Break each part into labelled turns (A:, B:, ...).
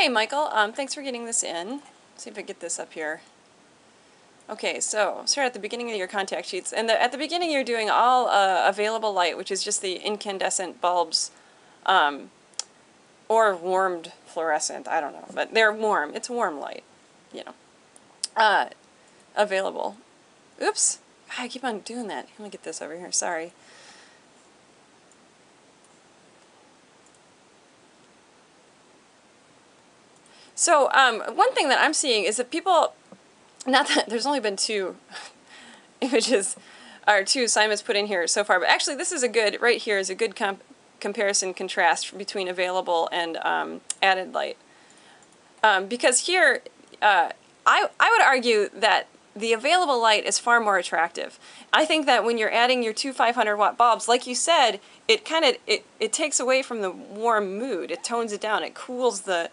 A: Hey, Michael. Thanks for getting this in. See if I get this up here. Okay, so start at the beginning of your contact sheets. And at the beginning you're doing all available light, which is just the incandescent bulbs, or warmed fluorescent, I don't know. But they're warm. It's warm light, you know. Available. Oops. I keep on doing that. Let me get this over here. Sorry. So one thing that I'm seeing is that people, not that there's only been 2 images or 2 assignments put in here so far, but actually this is a good, right here is a good comparison contrast between available and added light. Because here, I would argue that the available light is far more attractive. I think that when you're adding your 2 500-watt bulbs, like you said, it takes away from the warm mood. It tones it down. It cools the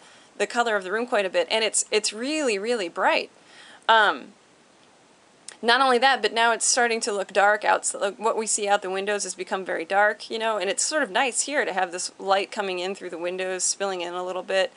A: color of the room quite a bit, and it's really, really bright. Not only that, but now it's starting to look dark out. So what we see out the windows has become very dark, you know, and it's sort of nice here to have this light coming in through the windows, spilling in a little bit.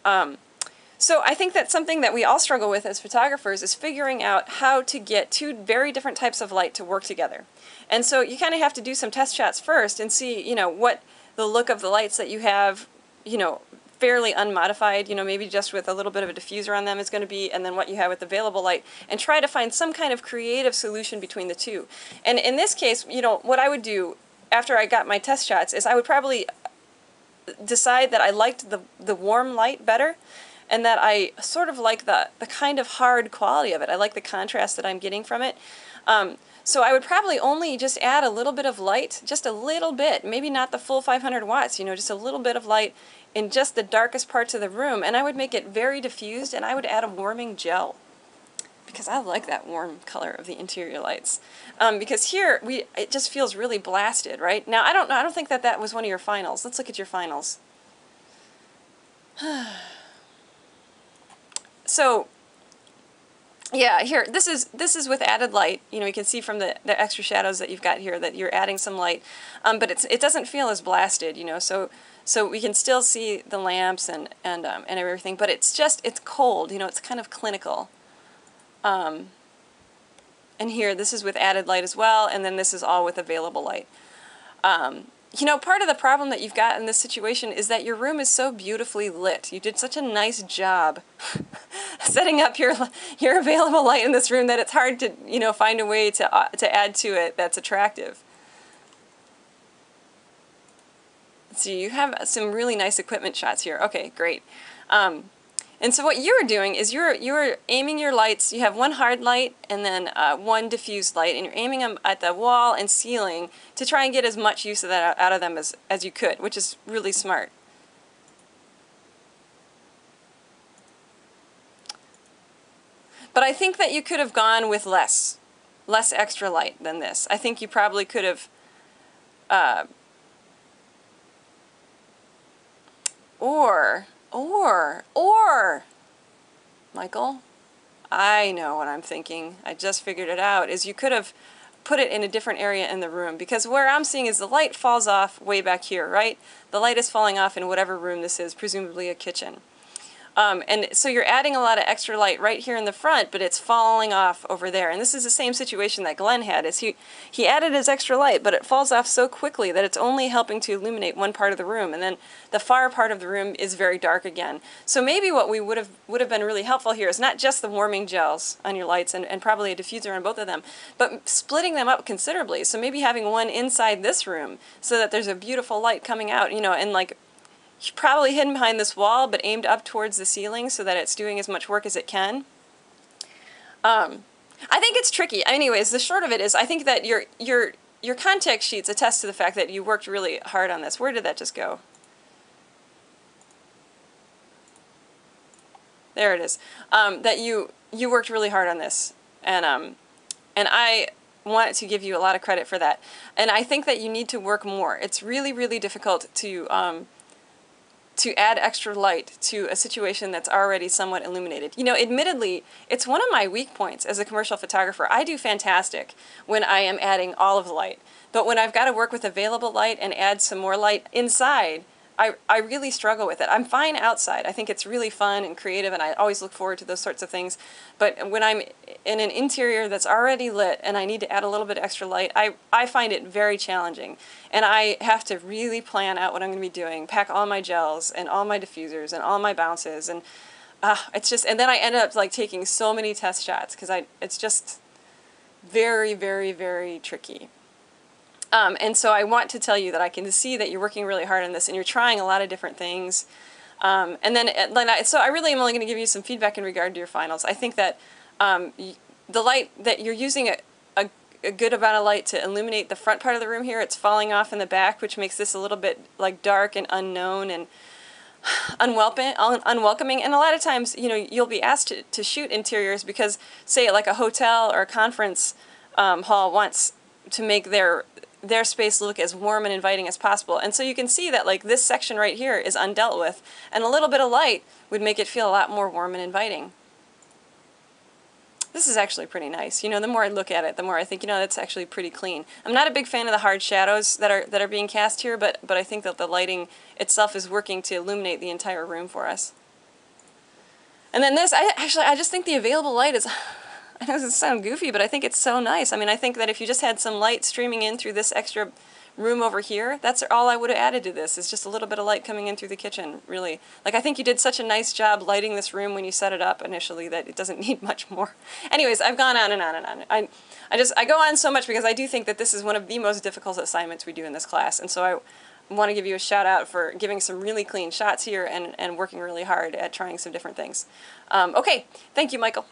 A: So I think that's something that we all struggle with as photographers, is figuring out how to get 2 very different types of light to work together. And so you kind of have to do some test shots first and see, you know, what the look of the lights that you have, you know, fairly unmodified, you know, maybe just with a little bit of a diffuser on them is going to be, and then what you have with available light, and try to find some kind of creative solution between the 2. And in this case, you know, what I would do after I got my test shots is I would probably decide that I liked the warm light better, and that I sort of like the kind of hard quality of it. I like the contrast that I'm getting from it. So I would probably only just add a little bit of light, just a little bit, maybe not the full 500 watts, you know, just a little bit of light in just the darkest parts of the room, and I would make it very diffused, and I would add a warming gel, because I like that warm color of the interior lights. Because here, it just feels really blasted, right? Now, I don't think that was one of your finals. Let's look at your finals. So, yeah, here, this is with added light. You know, you can see from the extra shadows that you've got here that you're adding some light, but it doesn't feel as blasted, you know, so we can still see the lamps and everything, but it's cold, you know, it's kind of clinical. And here, this is with added light as well, and then this is all with available light. You know, part of the problem that you've got in this situation is that your room is so beautifully lit. You did such a nice job setting up your available light in this room that it's hard to, you know, find a way to add to it that's attractive. So you have some really nice equipment shots here. Okay, great. And so what you're doing is you're aiming your lights. You have one hard light and then one diffused light, and you're aiming them at the wall and ceiling to try and get as much use of that out of them as you could, which is really smart. But I think that you could have gone with less extra light than this. I think you probably could have or, Michael, I know what I'm thinking. I just figured it out, is you could have put it in a different area in the room, because where I'm seeing is the light falls off way back here, right? The light is falling off in whatever room this is, presumably a kitchen. And so you're adding a lot of extra light right here in the front, but it's falling off over there. And this is the same situation that Glenn had, is he added his extra light, but it falls off so quickly that it's only helping to illuminate one part of the room, and then the far part of the room is very dark again. So maybe what would have been really helpful here is not just the warming gels on your lights and probably a diffuser on both of them, but splitting them up considerably. So maybe having one inside this room so that there's a beautiful light coming out, you know, and like probably hidden behind this wall, but aimed up towards the ceiling so that it's doing as much work as it can. I think it's tricky. Anyways, the short of it is, I think that your contact sheets attest to the fact that you worked really hard on this. Where did that just go? There it is. That you worked really hard on this, and I want to give you a lot of credit for that. And I think that you need to work more. It's really, really difficult to add extra light to a situation that's already somewhat illuminated. You know, admittedly, it's one of my weak points as a commercial photographer. I do fantastic when I am adding all of the light. But when I've got to work with available light and add some more light inside, I really struggle with it. I'm fine outside. I think it's really fun and creative, and I always look forward to those sorts of things. But when I'm in an interior that's already lit and I need to add a little bit extra light, I find it very challenging. And I have to really plan out what I'm going to be doing, pack all my gels and all my diffusers and all my bounces, and it's just, and then I end up like taking so many test shots because it's just very, very, very tricky. And so I want to tell you that I can see that you're working really hard on this and you're trying a lot of different things. So I really am only going to give you some feedback in regard to your finals. I think that the light, that you're using a good amount of light to illuminate the front part of the room here. It's falling off in the back, which makes this a little bit like dark and unknown and unwelcoming. And a lot of times, you know, you'll be asked to shoot interiors because, say, like a hotel or a conference hall wants to make their space look as warm and inviting as possible. And so you can see that like this section right here is undealt with, and a little bit of light would make it feel a lot more warm and inviting. This is actually pretty nice. You know, the more I look at it, the more I think, you know, that's actually pretty clean. I'm not a big fan of the hard shadows that are being cast here, but I think that the lighting itself is working to illuminate the entire room for us. And then this, I just think the available light is, I know this sounds goofy, but I think it's so nice. I mean, I think that if you just had some light streaming in through this extra room over here, that's all I would have added to this, is just a little bit of light coming in through the kitchen, really. Like, I think you did such a nice job lighting this room when you set it up initially that it doesn't need much more. Anyways, I've gone on and on and on. I go on so much because I do think that this is one of the most difficult assignments we do in this class, and so I want to give you a shout out for giving some really clean shots here and working really hard at trying some different things. Okay, thank you, Michael.